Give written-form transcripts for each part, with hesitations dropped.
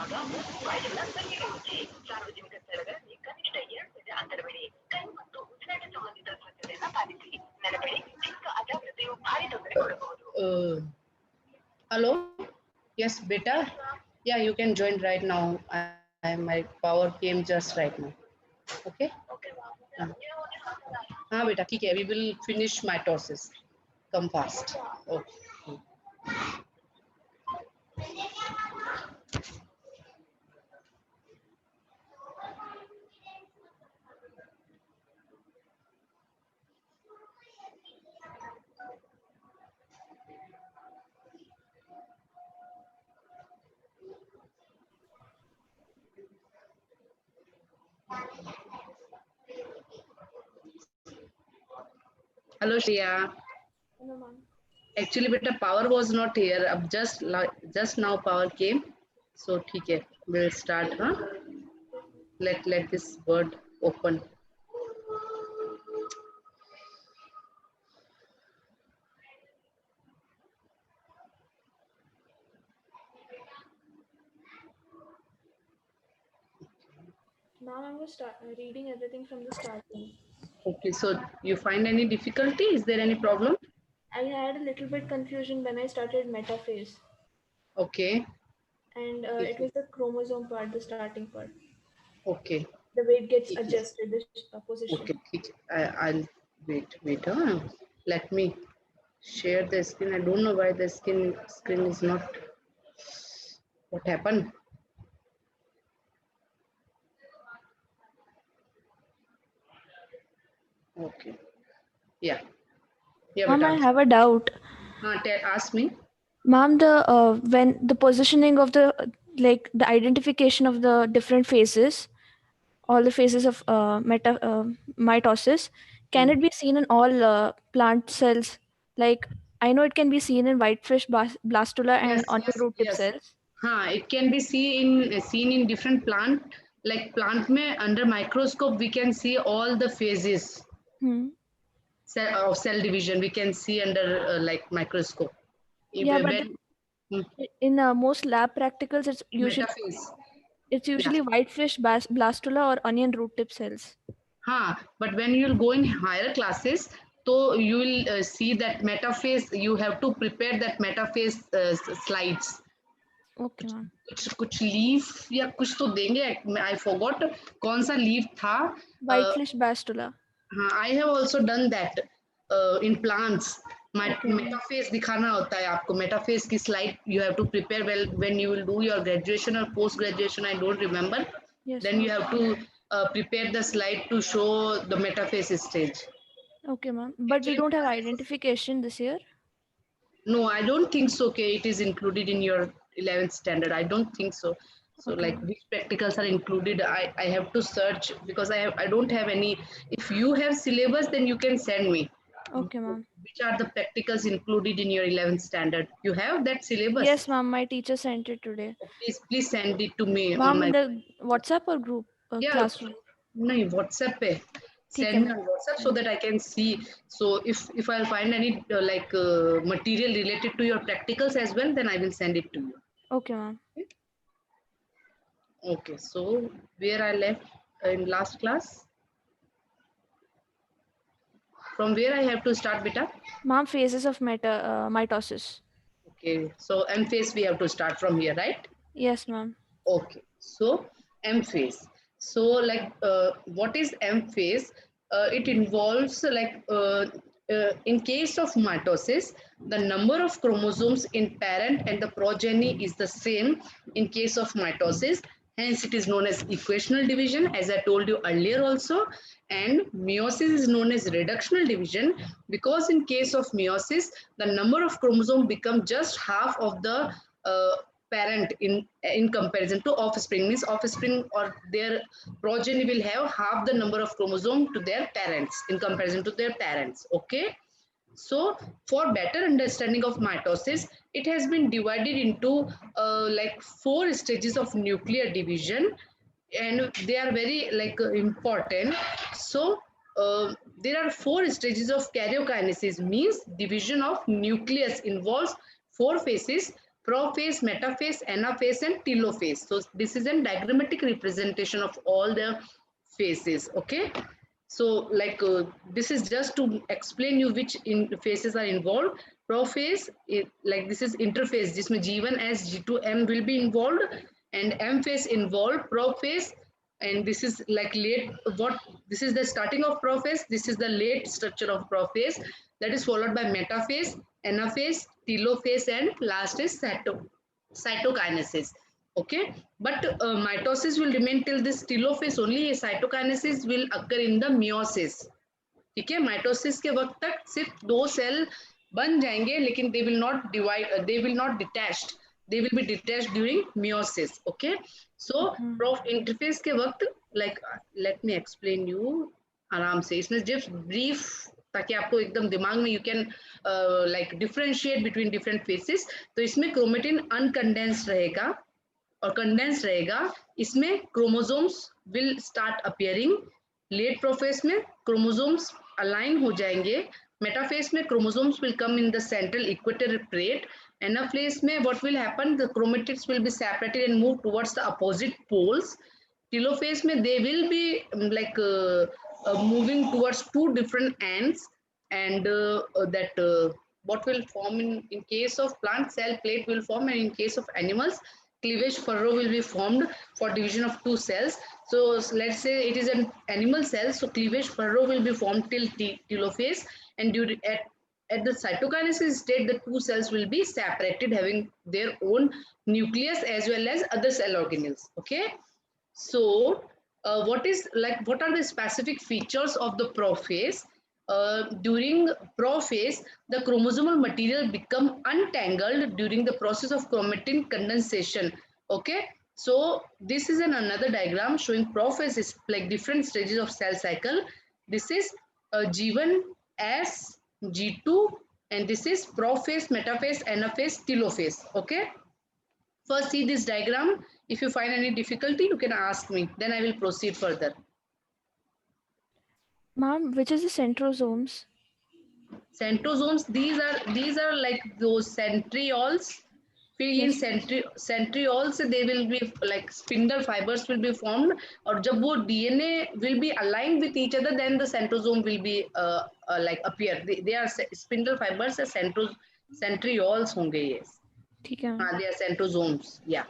ಮಗವು ಬಾಯಿಗಳ ಸಂಖ್ಯೆಗೆ ಮುಚ್ಚಿ ಸಾರ್ವಜನಿಕ ಸ್ಥಳಗಳಲ್ಲಿ ಕನಿಷ್ಠ 2 ಗಜ ಅಂತರವಿಡಿ. ಕೈ ಮತ್ತು ಉಸಿರಾಟ ಸಂಬಂಧಿತ ಸ್ವಚ್ಛತೆಯನ್ನು ಪಾಲಿಸಿ. ನೆನಪಿಡಿ, ಚಿಕ್ಕ ಅಜಾಗ್ರತೆಯು ಭಾರಿ ತೊಂದರೆ ಕೊಡಬಹುದು. Hello? Yes, beta. Yeah, you can join right now. My power came just right now. Okay? हाँ बेटा ठीक है. We will finish mitosis. Come fast. Okay. Hello Shreya. Hello ma'am. Actually beta power was not here. अब just now power came. So ठीक है. We'll start. Huh? Let this word open. Now I'm going to start reading everything from the starting. Okay, so you find any difficulty? Is there any problem? I had a little bit confusion when I started metaphase. Okay. And it was the chromosome part, the starting part. Okay. The weight gets adjusted, the position. Okay, I'll wait. Huh? Let me share the screen. I don't know why the screen is not. What happened? Okay. Yeah. Mom, I have a doubt. Ask me. Mom, when the positioning of the identification of the different phases, all the phases of mitosis, can it be seen in all plant cells? Like I know it can be seen in whitefish, blastula, and onion root tip cells. It can be seen in different plant. Like plant mein under microscope we can see all the phases. Cell division we can see under like microscope. In most lab practicals, it's usually metaphase. Whitefish, blastula, or onion root tip cells. But when you'll go in higher classes, so you will see that metaphase. You have to prepare that metaphase slides. Okay ma'am. कुछ leaf या कुछ तो देंगे. I forgot कौन सा leaf था. Whitefish, blastula. I have also done that in plants. Metaphase दिखाना होता है आपको. Metaphase की slide you have to prepare well when you will do your graduation or post graduation. I don't remember. Yes. Then you have to prepare the slide to show the metaphase stage. Okay ma'am. But we don't have identification this year. No, I don't think so. Okay, it is included in your 11th standard. I don't think so. So like which practicals are included, I have to search because I don't have any. If you have syllabus, then you can send me. Okay ma'am. Which are the practicals included in your 11th standard? You have that syllabus? Yes ma'am, my teacher sent it today. Please send it to me. Ma'am, in the WhatsApp or group classroom? No, WhatsApp pe. Send me on WhatsApp so that I can see. So if I'll find any material related to your practicals as well, then I will send it to you. Okay ma'am. Okay, so where I left in last class? From where I have to start, beta? Ma'am, phases of mitosis. Okay, so M phase we have to start from here, right? Yes ma'am. Okay, so M phase. So like what is M phase? It involves in case of mitosis, the number of chromosomes in parent and the progeny is the same in case of mitosis. Hence, it is known as equational division, as I told you earlier also. And meiosis is known as reductional division because in case of meiosis, the number of chromosomes become just half of the parent in comparison to offspring. Means offspring or their progeny will have half the number of chromosomes to their parents in comparison to their parents. Okay. So for better understanding of mitosis, it has been divided into like 4 stages of nuclear division, and they are very important. So there are 4 stages of karyokinesis, means division of nucleus involves 4 phases. prophase, metaphase, anaphase, and telophase. So this is a diagrammatic representation of all the phases. Okay. So like this is just to explain you which phases are involved. Prophase, like this is interphase, जिसमें G1 as G2M will be involved, and M phase involved. Prophase, and this is like late, what this is the starting of prophase, this is the late structure of prophase, that is followed by metaphase, anaphase, telophase, and last is cytokinesis. Okay, but mitosis will remain till this telophase only. Cytokinesis will occur in the meiosis. ठीक है, mitosis के वक्त तक सिर्फ 2 cell बन जाएंगे, लेकिन they will not divide, they will not detached, they will be detached during meiosis. Okay, so prof interface के वक्त like let me explain you आराम से, इसमें just brief ताकि आपको एकदम दिमाग में you can like differentiate between different phases. तो इसमें chromatin uncondensed रहेगा और कंडेंस रहेगा, इसमें chromosomes will start appearing. Late prophase में क्रोमोसोम्स अलाइन हो जाएंगे. मेटाफेस में chromosomes will come in the central equator plate. Anaphase में what will happen, the chromatids will be separated and move towards the opposite poles. Telophase में they will be like moving towards two different ends, and that what will form in case of plant, cell plate will form, and in case of animals, cleavage furrow will be formed for division of two cells. So let's say it is an animal cell, so cleavage furrow will be formed till telophase, and during at the cytokinesis state, the two cells will be separated, having their own nucleus as well as other cell organelles. Okay, so what are the specific features of the prophase? During prophase, the chromosomal material become untangled during the process of chromatin condensation. Okay, so this is another diagram showing prophase is like different stages of cell cycle. This is G1 S, G2, and this is prophase, metaphase, anaphase, telophase. Okay, first see this diagram. If you find any difficulty, you can ask me, then I will proceed further. Ma'am, which is the centrosomes? Centrosomes, these are like those centrioles. फिर इन centrioles से they will be like spindle fibers will be formed, और जब वो DNA will be aligned with each other, then the centrosome will be like appear. They are spindle fibers, centrioles होंगे ये. ठीक है. They are centrosomes. Yeah,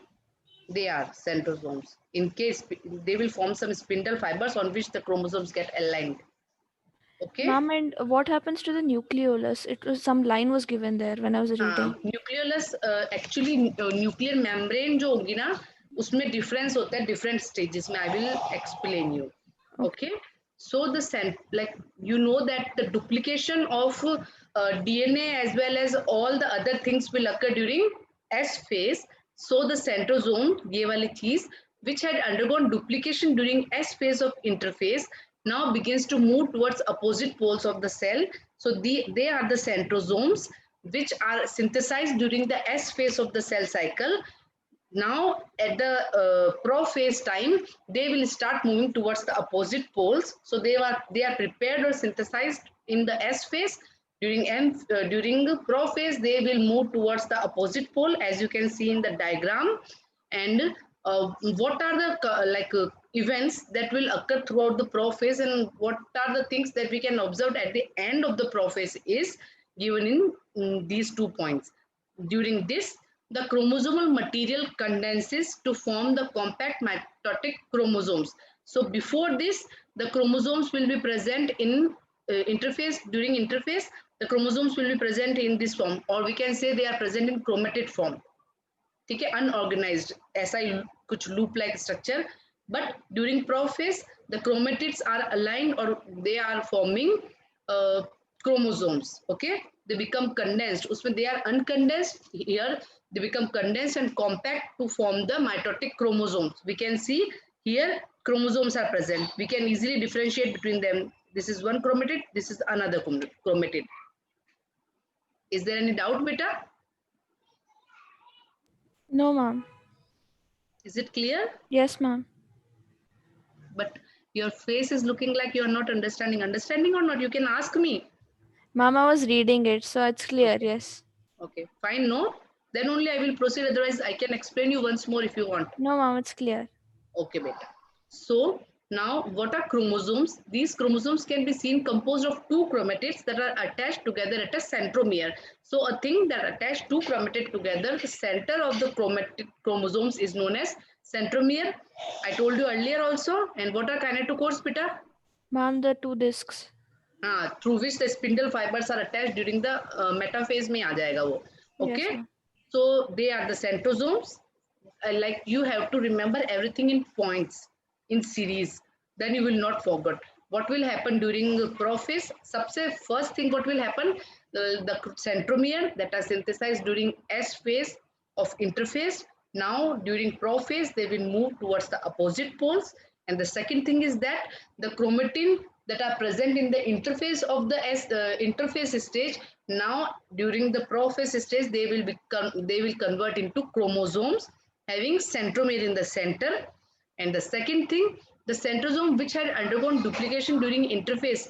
they are centrosomes. In case they will form some spindle fibers on which the chromosomes get aligned. Okay. Ma'am, and what happens to the nucleolus? It was some line was given there when I was reading. Nucleolus actually nuclear membrane जो होगी ना, उसमें difference होता है different stages में. I will explain you. Okay. So the like you know that the duplication of DNA as well as all the other things will occur during S phase. So the centrosome, ये वाली चीज, which had undergone duplication during S phase of interphase, now begins to move towards opposite poles of the cell. So they are the centrosomes, which are synthesized during the S phase of the cell cycle. Now at the prophase time, they will start moving towards the opposite poles. So they are prepared or synthesized in the S phase. During the prophase, they will move towards the opposite pole, as you can see in the diagram. And what are the events that will occur throughout the prophase, and what are the things that we can observe at the end of the prophase is given in these 2 points. During this, the chromosomal material condenses to form the compact mitotic chromosomes. So before this, the chromosomes will be present in interphase. During interphase, the chromosomes will be present in this form, or we can say they are present in chromatid form. ठीक है, unorganized, ऐसा कुछ loop like structure. But during prophase, the chromatids are aligned, or they are forming chromosomes. Okay, they become condensed. उसमें they are uncondensed. Here they become condensed and compact to form the mitotic chromosomes. We can see here chromosomes are present. We can easily differentiate between them. This is one chromatid, this is another chromatid. Is there any doubt, beta? No, ma'am. Is it clear? Yes, ma'am. But your face is looking like you are not understanding. Understanding or not? You can ask me. Ma'am, I was reading it, so it's clear. Okay. Yes. Okay, fine. No? Then only I will proceed. Otherwise, I can explain you once more if you want. No, ma'am, it's clear. Okay, beta. So now what are chromosomes? These chromosomes can be seen composed of two chromatids that are attached together at a centromere. So a thing that attached two chromatids together, the center of the chromosomes is known as centromere. I told you earlier also. And what are kinetochores, beta? Ma'am, the two discs. Through which the spindle fibers are attached during the metaphase में आ जाएगा वो. Yes, Okay. ma'am. So they are the centrosomes. Like you have to remember everything in points, in series. Then you will not forget. What will happen during prophase? सबसे first thing what will happen? The centromere that are synthesized during S phase of interphase. Now during prophase they will move towards the opposite poles. And the second thing is that the chromatin that are present in the interface of the interface stage, now during the prophase stage they will convert into chromosomes having centromere in the center. And the second thing, the centrosome which had undergone duplication during interphase,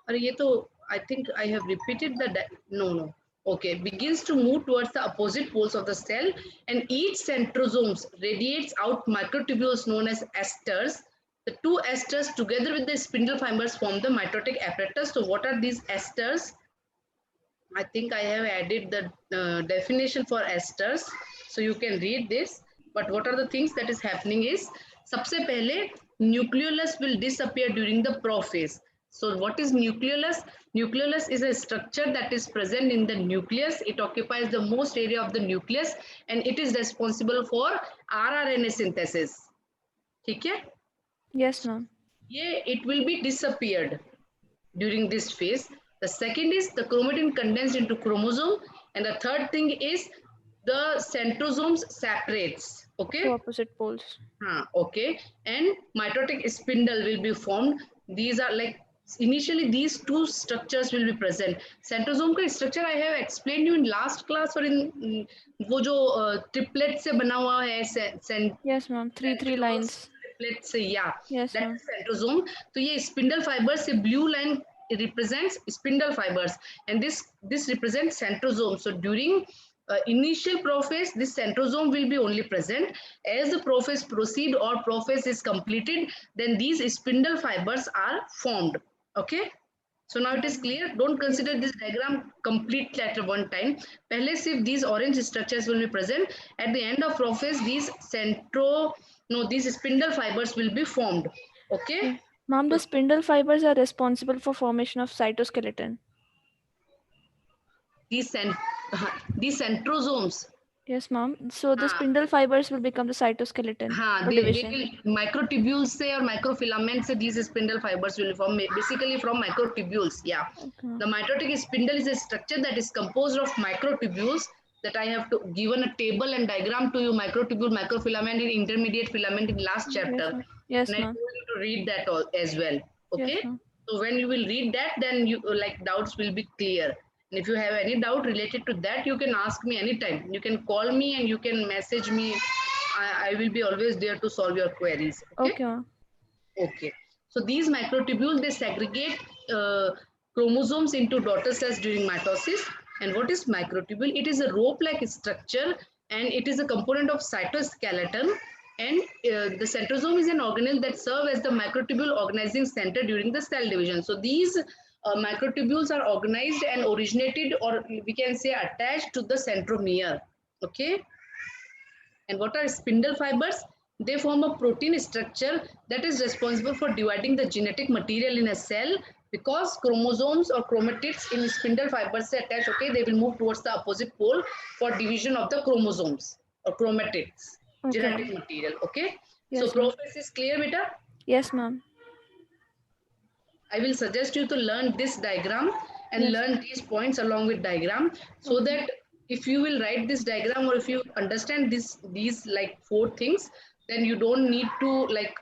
I think I have repeated the no, okay, begins to move towards the opposite poles of the cell, and each centrosomes radiates out microtubules known as esters. The two esters together with the spindle fibers form the mitotic apparatus. So what are these esters? I think I have added the definition for esters, so you can read this. But what are the things that is happening is, सबसे पहले nucleolus will disappear during the prophase. So what is nucleolus? Nucleolus is a structure that is present in the nucleus. It occupies the most area of the nucleus and it is responsible for rRNA synthesis. ठीक है? Yes, ma'am. Yeah, it will be disappeared during this phase. The second is the chromatin condensed into chromosome, and the third thing is the centrosomes separates. Okay. Two opposite poles. Okay, and mitotic spindle will be formed. These are like initially these two structures will be present. Centrosome का structure I have explained you in last class or in वो जो triplet से बना हुआ है. Yes, ma'am. Three lines. Let's say, yeah, yes, that's centrosome. So ये spindle fibers, a blue line represents spindle fibers, and this represents centrosome. So during initial prophase, this centrosome will be only present. As the prophase proceed or prophase is completed, then these spindle fibers are formed. Okay. So now it is clear. Don't consider this diagram complete at one time. पहले सिर्फ these orange structures will be present. At the end of prophase, these spindle fibers will be formed. Okay. Ma'am, the spindle fibers are responsible for formation of cytoskeleton. These centrosomes. Yes, ma'am. So the spindle fibers will become the cytoskeleton. Microtubules से और microfilaments से these spindle fibers will form basically from microtubules. Yeah. Okay. The mitotic spindle is a structure that is composed of microtubules that I have given a table and diagram to you. Microtubule, microfilament, and intermediate filament in last chapter. Yes, and I told you to read that all as well. Okay. Yes, so when you will read that, then you doubts will be clear. And if you have any doubt related to that, you can ask me anytime. You can call me and you can message me. I will be always there to solve your queries. Okay. Okay. So these microtubules, they segregate chromosomes into daughter cells during mitosis. And what is microtubule? It is a rope-like structure and it is a component of cytoskeleton. And the centrosome is an organelle that serves as the microtubule organizing center during the cell division. So these microtubules are organized and originated, or we can say attached to the centromere. Okay. And what are spindle fibers? They form a protein structure that is responsible for dividing the genetic material in a cell. Because chromosomes or chromatids in spindle fibers are attached, okay, they will move towards the opposite pole for division of the chromosomes or chromatids, genetic material. Okay. Yes, so prophase is clear, beta? Yes, ma'am. I will suggest you to learn this diagram and learn these points along with diagram, so that if you will write this diagram or if you understand these like 4 things, then you don't need to like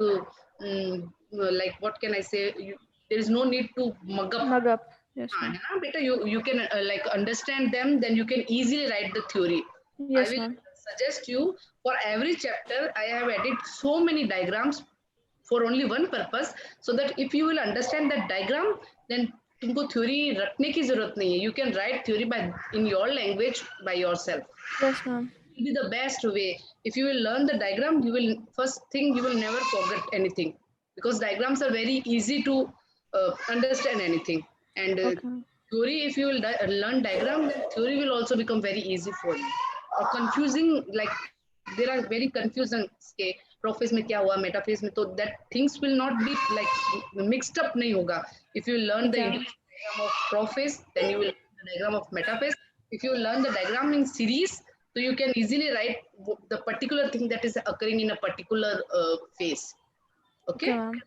what can I say? There is no need to mug up. Yes, better you can like understand them, then you can easily write the theory. Yes, I will suggest you for every chapter I have added so many diagrams for only one purpose, so that if you will understand that diagram, then तुमको theory रटने की जरूरत नहीं है. You can write theory in your language by yourself. Yes, ma'am. It will be the best way. If you will learn the diagram, you will first thing you will never forget anything, because diagrams are very easy to understand anything. And Okay. theory, if you will learn diagram, then theory will also become very easy for you. Or confusing, like there are very confusion के profess में क्या हुआ, metaphase में, तो that things will not be like mixed up नहीं होगा. If you learn the Okay. diagram of prophase, then you will learn the diagram of metaphase. If you learn the diagram in series, so you can easily write the particular thing that is occurring in a particular phase. Okay, Okay. ma'am.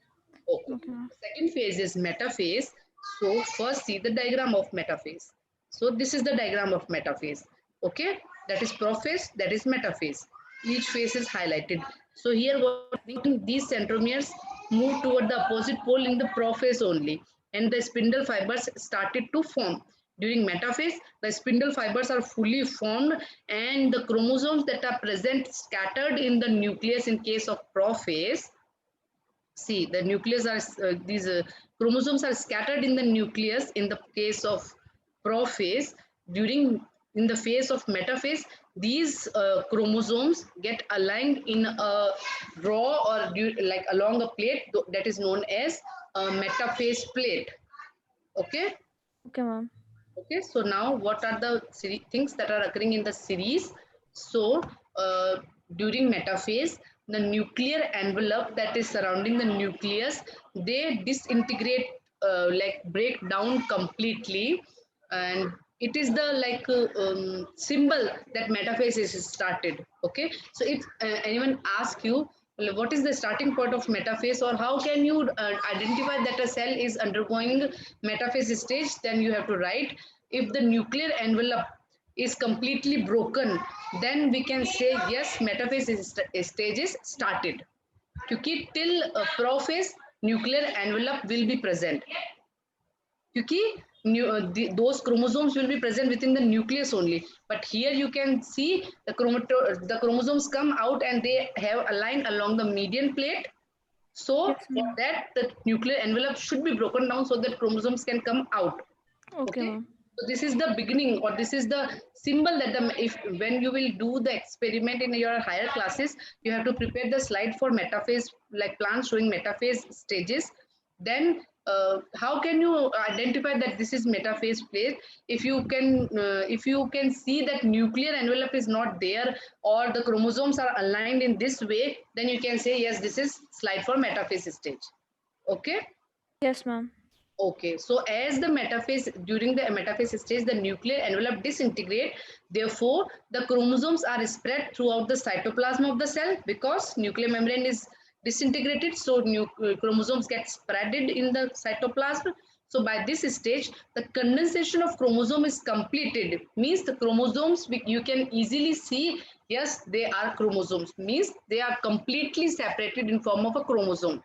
Okay. Okay, ma'am. Second phase is metaphase. So first see the diagram of metaphase. So this is the diagram of metaphase. Okay, that is prophase, that is metaphase. Each phase is highlighted. So here what these centromeres move toward the opposite pole in the prophase only, and the spindle fibers started to form. During metaphase, the spindle fibers are fully formed and the chromosomes that are present scattered in the nucleus in case of prophase. See, the nucleus are these chromosomes are scattered in the nucleus in the case of prophase. During in the phase of metaphase, these chromosomes get aligned in a row or like along a plate that is known as a metaphase plate. Okay. Okay, ma'am. Okay, so now what are the things that are occurring in the series? So during metaphase, the nuclear envelope that is surrounding the nucleus, they disintegrate, like break down completely, and it is the like symbol that metaphase is started. Okay, so if anyone asks you, well, what is the starting point of metaphase, or how can you identify that a cell is undergoing metaphase stage, then you have to write, if the nuclear envelope is completely broken, then we can say yes, metaphase stage is started. क्योंकि till prophase nuclear envelope will be present, क्योंकि those chromosomes will be present within the nucleus only, but here you can see the chromosomes come out and they have aligned along the median plate. So Yes, for ma'am. that the nuclear envelope should be broken down so that chromosomes can come out. Okay, Okay, ma'am. so this is the beginning, or this is the symbol that the, if when you will do the experiment in your higher classes, you have to prepare the slide for metaphase, like plants showing metaphase stages. Then how can you identify that this is metaphase phase? If you can see that nuclear envelope is not there, or the chromosomes are aligned in this way, then you can say yes, this is slide for metaphase stage. Okay. Yes, ma'am. Okay, so as the metaphase, during the metaphase stage, the nuclear envelope disintegrate. Therefore, the chromosomes are spread throughout the cytoplasm of the cell, because nuclear membrane is disintegrated. So chromosomes get spreaded in the cytoplasm. So by this stage, the condensation of chromosome is completed. Means the chromosomes, you can easily see, yes, they are chromosomes. Means they are completely separated in form of a chromosome.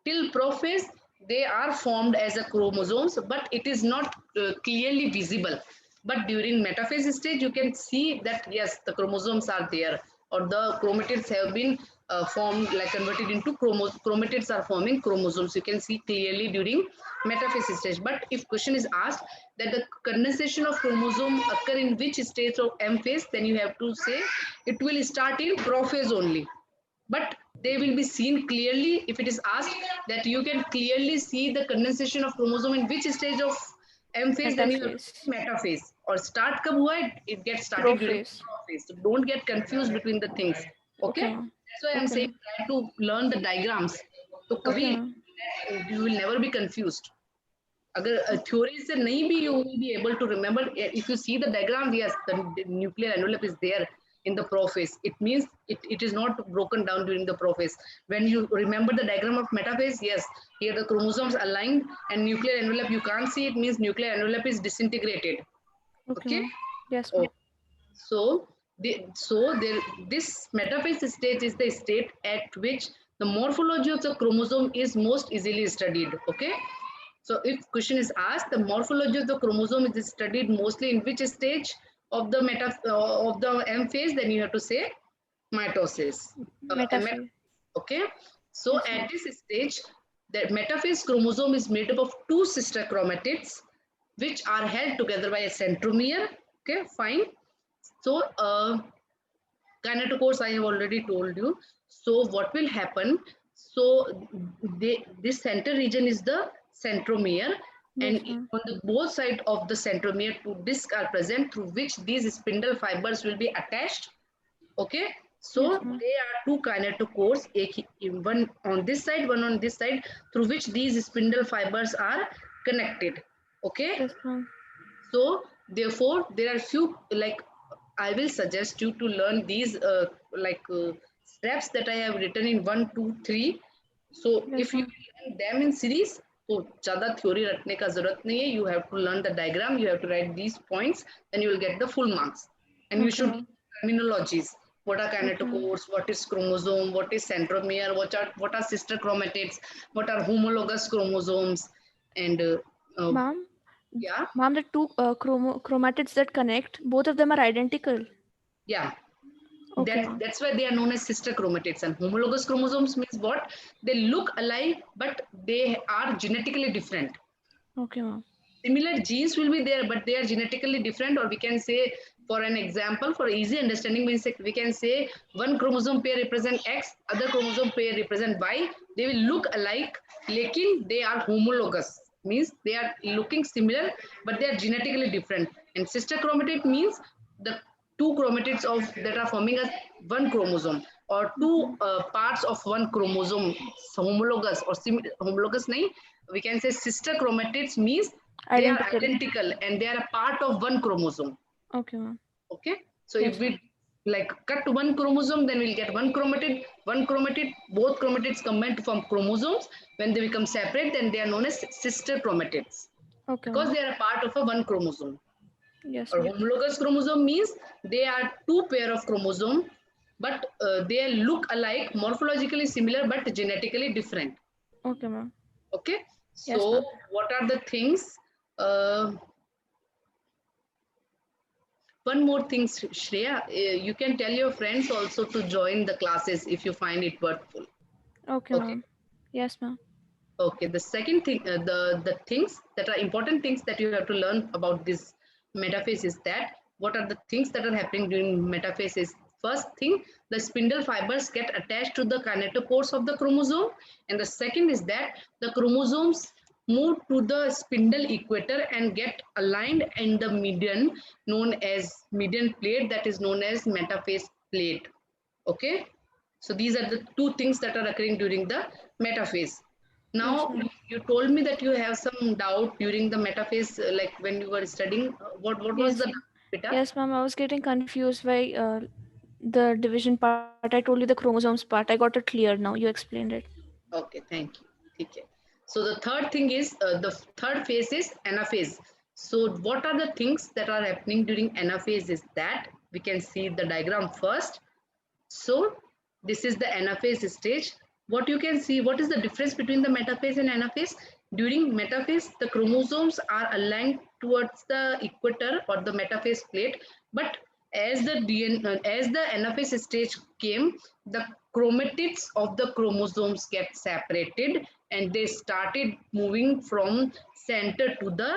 Till prophase, they are formed as a chromosomes, but it is not clearly visible. But during metaphase stage, you can see that yes, the chromosomes are there, or the chromatids have been formed, like converted into chromatids are forming chromosomes. You can see clearly during metaphase stage. But if question is asked that the condensation of chromosome occur in which stage of M phase, then you have to say it will start in prophase only. But they will be seen clearly if it is asked that you can clearly see the condensation of chromosome in which stage of M phase, then you have Metaphase. metaphase. Or start kab hua hai, it gets started during Prophase. prophase. So don't get confused between the things. Okay, Okay, ma'am. that's why I'm Okay, saying ma'am. try to learn the diagrams. So Okay, kabhi ma'am. you will never be confused. अगर theory से नहीं भी you will be able to remember. If you see the diagram, yes, the nuclear envelope is there in the prophase. It means it is not broken down during the prophase. When you remember the diagram of metaphase, yes, here the chromosomes aligned and nuclear envelope you can't see. It means nuclear envelope is disintegrated. Okay, Okay. ma'am. Yes, Oh, ma'am. so this metaphase stage is the state at which the morphology of the chromosome is most easily studied. Okay. So if question is asked, the morphology of the chromosome is studied mostly in which stage of the of the M phase, then you have to say mitosis. Metaphase. Okay. So Yes, at ma'am. this stage, the metaphase chromosome is made up of two sister chromatids which are held together by a centromere. Okay, fine. So kinetochores I have already told you. So what will happen? So this center region is the centromere, Yes, and ma'am. on the both side of the centromere, two discs are present through which these spindle fibers will be attached. Okay, so Yes, ma'am. they are two kinetochores, one on this side, one on this side, through which these spindle fibers are connected. Okay, Yes, ma'am. so therefore there are few, like I will suggest you to learn these steps that I have written in 1 2 3. So Yes, if you ma'am. learn them in series, तो ज़्यादा theory रटने का जरूरत नहीं है. You have to learn the diagram, you have to write these points, then you will get the full marks. And you Okay, should ma'am. learn terminologies. What are Okay, ma'am. kinetochores? What is chromosome? What is centromere? What are sister chromatids? What are homologous chromosomes? And Ma'am, yeah, ma'am, the two chromatids that connect, both of them are identical. yeah. Okay, ma'am. That's why they are known as sister chromatids. And homologous chromosomes means what? They look alike, but they are genetically different. Okay, ma'am. Similar genes will be there, but they are genetically different. Or we can say, for an example, for easy understanding, means we can say one chromosome pair represent X, other chromosome pair represent Y. They will look alike, lekin they are homologous. Means they are looking similar, but they are genetically different. And sister chromatid means the two chromatids of that are forming as one chromosome, or two parts of one chromosome, homologous or homologous nahi, we can say sister chromatids means they are Identical. identical and they are a part of one chromosome. Okay, ma'am. Okay, so Yes, if we like cut one chromosome, then we'll get one chromatid, both chromatids combine to form chromosomes. When they become separate, then they are known as sister chromatids, Okay, because ma'am. they are a part of a one chromosome. Yes, Or ma'am. homologous chromosome means they are two pair of chromosome, but they look alike, morphologically similar, but genetically different. Okay, ma'am. Okay, Yes, so ma'am. what are the things? One more thing, Shreya, you can tell your friends also to join the classes if you find it worthwhil. Okay, Okay. ma'am. Yes, ma'am. Okay. The second thing, the things that are important things that you have to learn about this metaphase is that what are the things that are happening during metaphase is, first thing, the spindle fibers get attached to the kinetochores of the chromosome, and the second is that the chromosomes move to the spindle equator and get aligned in the median known as median plate, that is known as metaphase plate. Okay, so these are the two things that are occurring during the metaphase. Yes, Now ma'am. you told me that you have some doubt during the metaphase, like when you were studying. What was Yes. the beta? Yes, ma'am. I was getting confused by the division part. I told you the chromosomes part. I got it clear now. You explained it. Okay, thank you. Okay. So the third thing is the third phase is anaphase. So what are the things that are happening during anaphase is that we can see the diagram first. So this is the anaphase stage. What you can see, what is the difference between the metaphase and anaphase? During metaphase, the chromosomes are aligned towards the equator or the metaphase plate, but as the as the anaphase stage came, the chromatids of the chromosomes get separated and they started moving from center to the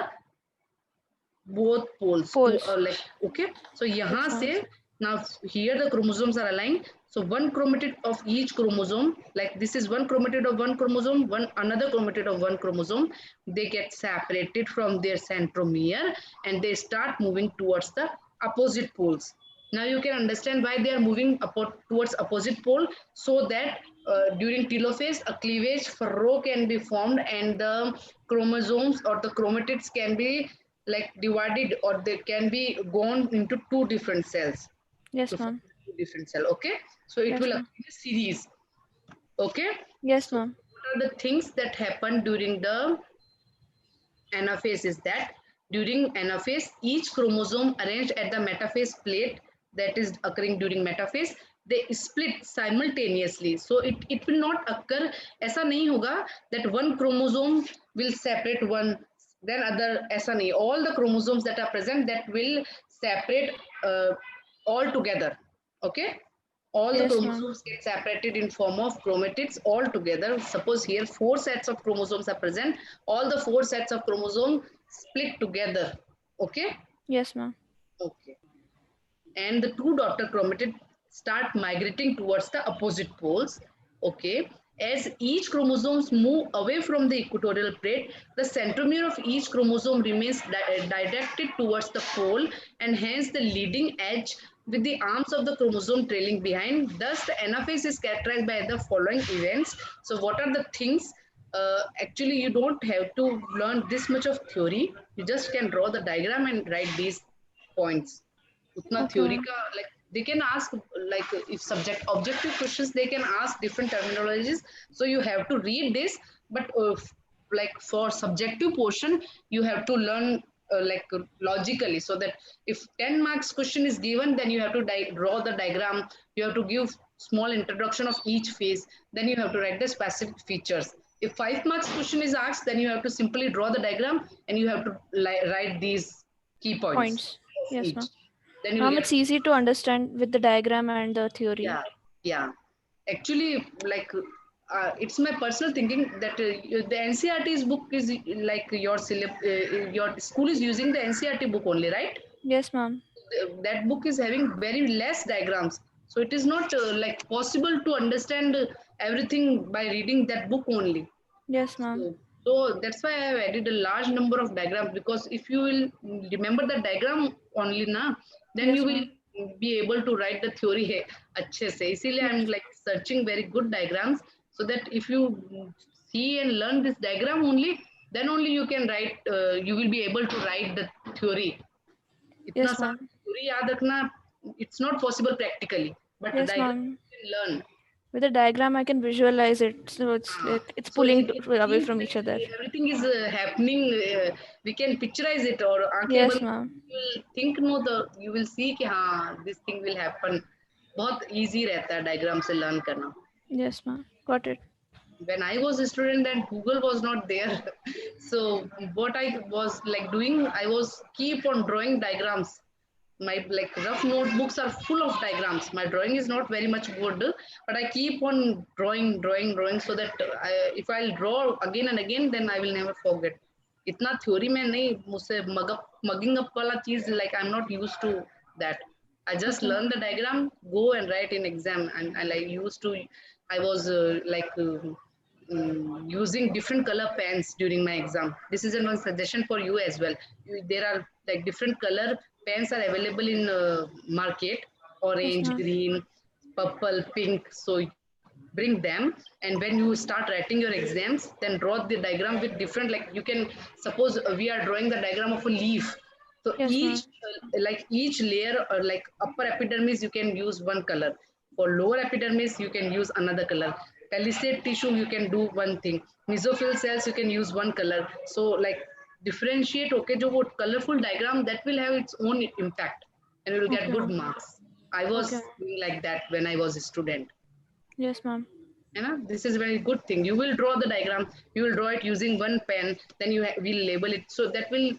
both poles to Poles. like, okay, so Yes, yahan ma'am. se, now here the chromosomes are aligned, so one chromatid of each chromosome, like this is one chromatid of one chromosome, one another chromatid of one chromosome, they get separated from their centromere and they start moving towards the opposite poles. Now you can understand why they are moving towards opposite pole, so that during telophase a cleavage furrow can be formed and the chromosomes or the chromatids can be like divided, or they can be gone into two different cells to Yes, form ma'am. two different cell. Okay, so it Yes, will ma'am. occur in a series. Okay, Yes, so ma'am. what are the things that happen during the anaphase is that during anaphase, each chromosome arranged at the metaphase plate, that is occurring during metaphase, they split simultaneously. So it will not occur, ऐसा नहीं होगा that one chromosome will separate one, then other, ऐसा नहीं. All the chromosomes that are present, that will separate all together. Okay, all the Yes, ma'am. chromosomes get separated in form of chromatids all together. Suppose here four sets of chromosomes are present. All the four sets of chromosomes split together. Okay. Yes, ma'am. Okay. And the two daughter chromatids start migrating towards the opposite poles. Okay. As each chromosomes move away from the equatorial plate, the centromere of each chromosome remains directed towards the pole, and hence the leading edge with the arms of the chromosome trailing behind. Thus, the anaphase is characterized by the following events. So, what are the things? Actually, you don't have to learn this much of theory. You just can draw the diagram and write these points. उतना Okay, theory ma'am. का like they can ask like if subject objective questions they can ask different terminologies, so you have to read this, but like for subjective portion you have to learn logically, so that if 10 marks question is given, then you have to draw the diagram, you have to give small introduction of each phase, then you have to write the specific features. If 5 marks question is asked, then you have to simply draw the diagram and you have to write these key points Points. of Yes, each, ma'am. then you will Ma'am, get. it's easy to understand with the diagram and the theory. Yeah, yeah, actually it's my personal thinking that the NCRT's book is like your school is using the NCRT book only, right? Yes, ma'am. That book is having very less diagrams, so it is not like possible to understand everything by reading that book only. Yes, ma'am. So that's why I have added a large number of diagrams, because if you will remember the diagram only na, then you Yes, will ma'am. be able to write the theory है अच्छे से. इसीलिए I'm Yes. like searching very good diagrams, so that if you see and learn this diagram only, then only you can write. You will be able to write the theory. इतना Yes, सारा ma'am. theory याद रखना, it's not possible practically, but the Yes, diagram ma'am. you can learn. With the diagram, I can visualize it. So it's Ah, like it's so pulling it away seems from each like other. everything is happening. We can picturize it, or आंखें Yes, बंद ma'am. you will think, no, the you will see कि हाँ this thing will happen. बहुत easy रहता है diagram से learn करना. Yes, ma'am. Got it. When I was a student, and Google was not there, so what I was like doing, I was keep on drawing diagrams. My like rough notebooks are full of diagrams. My drawing is not very much good, but I keep on drawing, so that if I'll draw again and again, then I will never forget. इतना theory में नहीं, मुझसे mugging up वाला चीज, like I'm not used to that. I just Okay. learn the diagram, go and write in exam, and I like used to. I was using different color pens during my exam. This is one suggestion for you as well. There are like different color pens are available in market: Yes, orange, ma'am. green, purple, pink. So bring them, and when you start writing your exams, then draw the diagram with different, like you can suppose we are drawing the diagram of a leaf. So Yes, each ma'am. like each layer, or like upper epidermis you can use one color, for lower epidermis you can use another color, palisade tissue you can do one thing, mesophyll cells you can use one color. So like differentiate, okay, जो वो colorful diagram, that will have its own impact and you will get Okay, good ma'am. marks. I was Okay. doing like that when I was a student. Yes, ma'am. You know, this is a very good thing. You will draw the diagram, you will draw it using one pen, then you will label it, so that will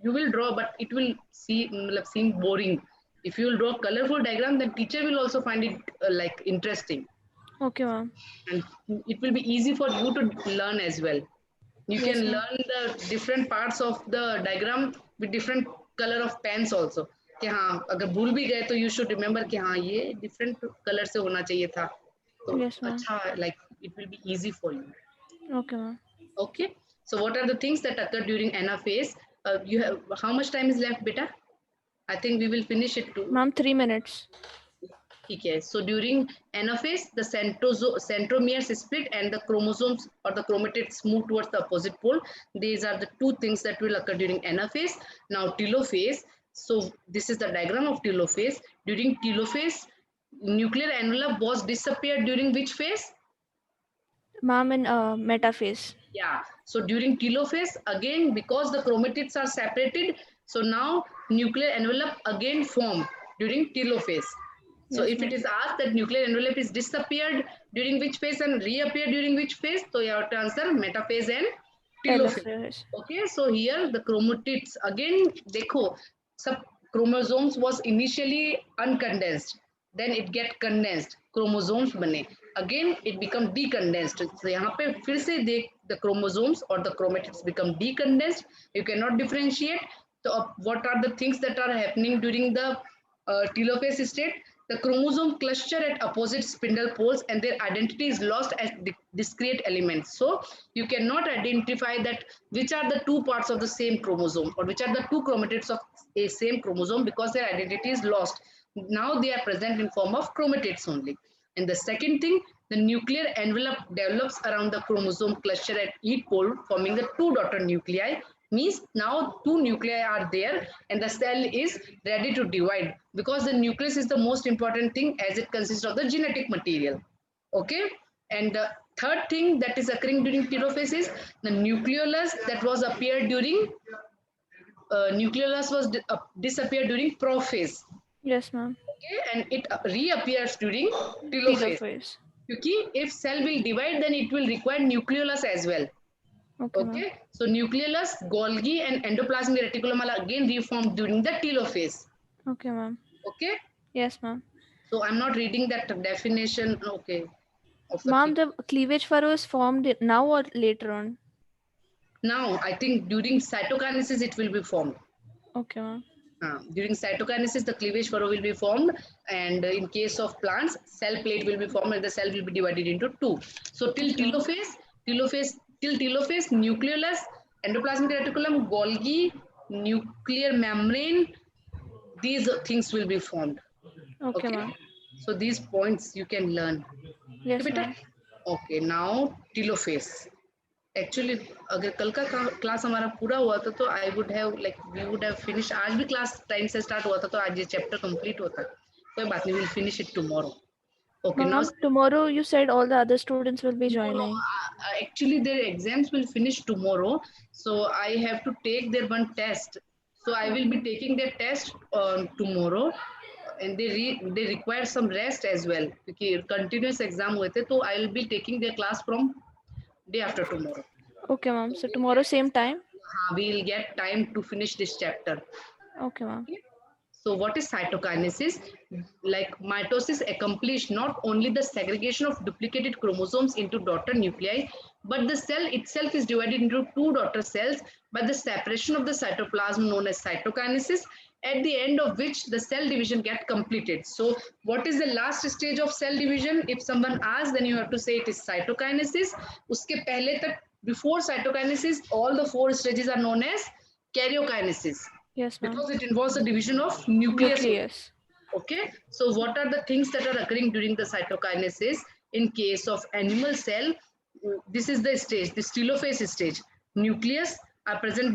you will draw, but it will seem boring. If you will draw colorful diagram, then teacher will also find it like interesting, Okay, ma'am. and it will be easy for you to learn as well. You can Yes, ma'am. learn the different parts of the diagram with different color of pens also, कि हाँ अगर भूल भी गए तो you should remember कि हाँ ये different color से होना चाहिए था, तो Yes, ma'am. अच्छा, like it will be easy for you. Okay, ma'am. Okay, so what are the things that occur during anaphase? You have how much time is left, beta? I think we will finish it too. Ma'am, 3 minutes. Okay, so during anaphase, the centromeres split and the chromosomes or the chromatids move towards the opposite pole. These are the two things that will occur during anaphase. Now telophase. So this is the diagram of telophase. During telophase, nuclear envelope was disappeared during which phase? Ma'am, in metaphase. Yeah. So during telophase, again, because the chromatids are separated, so now nuclear envelope again formed during telophase. So Yes, if it ma'am. is asked that nuclear envelope is disappeared during which phase and reappeared during which phase, so you have to answer metaphase and telophase. Telophase. Okay, so here the chromatids again, dekho, sub chromosomes was initially uncondensed, then it get condensed, chromosomes bane. again it become decondensed. So यहाँ पे फिर से the chromosomes or the chromatids become decondensed. You cannot differentiate. So what are the things that are happening during the telophase state? The chromosome cluster at opposite spindle poles and their identity is lost as discrete elements. So you cannot identify that which are the two parts of the same chromosome or which are the two chromatids of a same chromosome because their identity is lost. Now they are present in form of chromatids only. And the second thing, the nuclear envelope develops around the chromosome cluster at each pole, forming the two daughter nuclei. Means now two nuclei are there and the cell is ready to divide because the nucleus is the most important thing as it consists of the genetic material. Okay. And the third thing that is occurring during telophase is the nucleolus that was appeared during nucleolus was disappeared during prophase. Yes, ma'am. Okay, and it reappears during telophase. Telophase. Because if cell will divide, then it will require nucleolus as well. Okay, ma'am. Okay, so nucleolus, Golgi, and endoplasmic reticulum are again reformed during the telophase. Okay, ma'am. Okay, Yes, ma'am. so I'm not reading that definition. Okay, of the Ma'am, the cleavage furrow is formed now or later on? now I think during cytokinesis it will be formed. Okay, ma'am. During cytokinesis, the cleavage furrow will be formed, and in case of plants, cell plate will be formed, and the cell will be divided into two. So till telophase, nucleolus, endoplasmic reticulum, Golgi, nuclear membrane, these things will be formed. Okay, ma'am. So these points you can learn. Yes, Okay, ma'am. okay, now telophase. Actually अगर कल का class हमारा पूरा हुआ था तो I would have like we would have finish. आज भी क्लास टाइम से स्टार्ट हुआ था तो आज ये चैप्टर कंप्लीट होता. कोई बात नहीं, will finish it tomorrow. Okay, now tomorrow you said all the other students will be joining. Actually their exams will finish tomorrow, so I have to take their one test. So I will be taking their test tomorrow, and they require some rest as well because continuous exam हुए थे. तो I will be taking their class from day after tomorrow. Okay, ma'am. So tomorrow same time? We will get time to finish this chapter. Okay, ma'am. So what is cytokinesis? Like mitosis accomplished not only the segregation of duplicated chromosomes into daughter nuclei, but the cell itself is divided into two daughter cells by the separation of the cytoplasm known as cytokinesis, at the end of which the cell division gets completed. So what is the last stage of cell division? If someone asks, then you have to say it is cytokinesis. Uske pehle tak, before cytokinesis, all the four stages are known as karyokinesis. Yes, ma'am. Because it involves the division of nucleus. Okay, so what are the things that are occurring during the cytokinesis? In case of animal cell, this is the stage, this telophase stage. Nucleus are present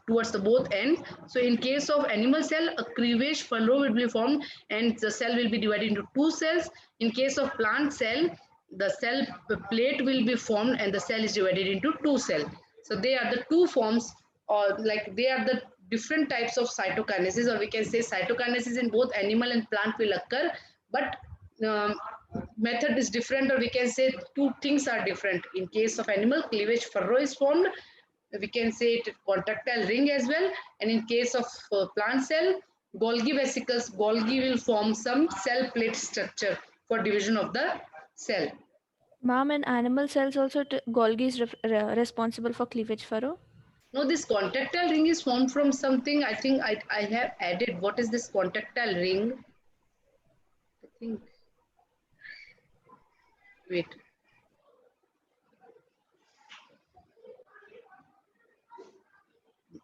towards the both ends. So in case of animal cell, a cleavage furrow will be formed and the cell will be divided into two cells. In case of plant cell, the cell plate will be formed and the cell is divided into two cells. So they are the two forms, or like they are the different types of cytokinesis, or we can say cytokinesis in both animal and plant will occur, but method is different, or we can say two things are different. In case of animal, cleavage furrow is formed, we can say it contractile ring as well, and in case of plant cell, Golgi vesicles, Golgi will form some cell plate structure for division of the cell. Ma'am, in animal cells also Golgi is responsible for cleavage furrow? No, this contractile ring is formed from something. I think I have added. What is this contractile ring? I think. Wait.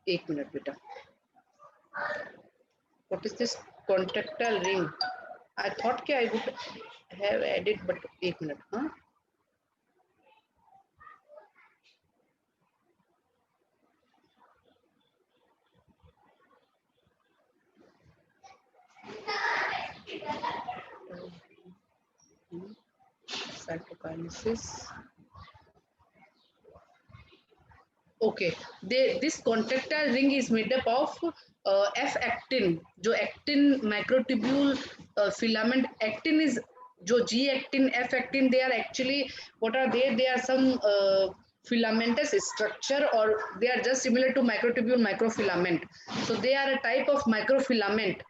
एक minute, beta. What is this contractile ring? I thought I would have added, but एक minute, huh? Cytokinesis. Okay, this contractile ring is made up of F-actin. जो actin microtubule filament, actin is जो G-actin, F-actin. They are actually, what are they? They are some filamentous structure, or they are just similar to microtubule microfilament. So they are a type of microfilament.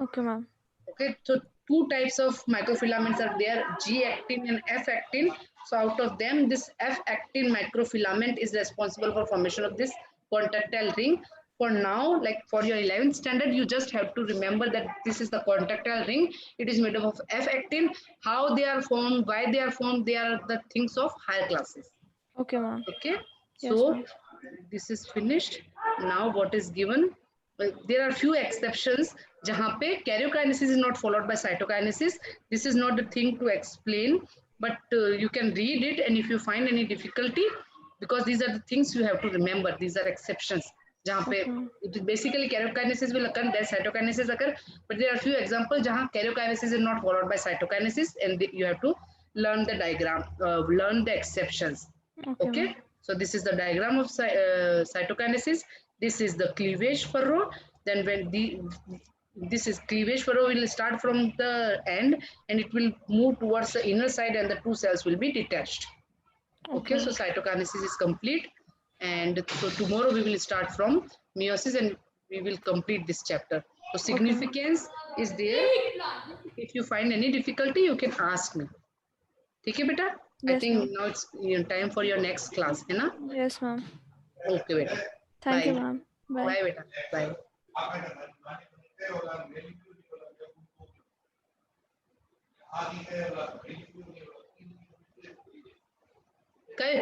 Okay, ma'am. Okay, so two types of microfilaments are there, G actin and F actin. So out of them, this F actin microfilament is responsible for formation of this contractile ring. For now, like for your 11th standard, you just have to remember that this is the contractile ring. It is made up of F actin. How they are formed, why they are formed, they are the things of higher classes. Okay, ma'am. Okay, Yes, so ma'am. this is finished. Now what is given? Well, there are few exceptions जहाँ पे karyokinesis is not followed by cytokinesis. This is not the thing to explain, but you can read it, and if you find any difficulty, because these are the things you have to remember. These are exceptions. जहाँ पे Okay, ma'am. it is basically karyokinesis will occur, then cytokinesis occur, but there are few examples जहाँ karyokinesis is not followed by cytokinesis, and you have to learn the diagram, learn the exceptions. Okay, Okay, ma'am. so this is the diagram of cytokinesis. This is the cleavage furrow. Then when this is cleavage furrow will start from the end and it will move towards the inner side and the two cells will be detached. Okay, so Okay. cytokinesis is complete, and so tomorrow we will start from meiosis and we will complete this chapter. So Okay, ma'am. significance is there. If you find any difficulty, you can ask me. ठीक है बेटा? I Yes, think ma'am. now it's time for your next class, है ना? Yes, ma'am. Okay बेटा. Thank you, Bye. ma'am. Bye. Bye बेटा. Bye. काय?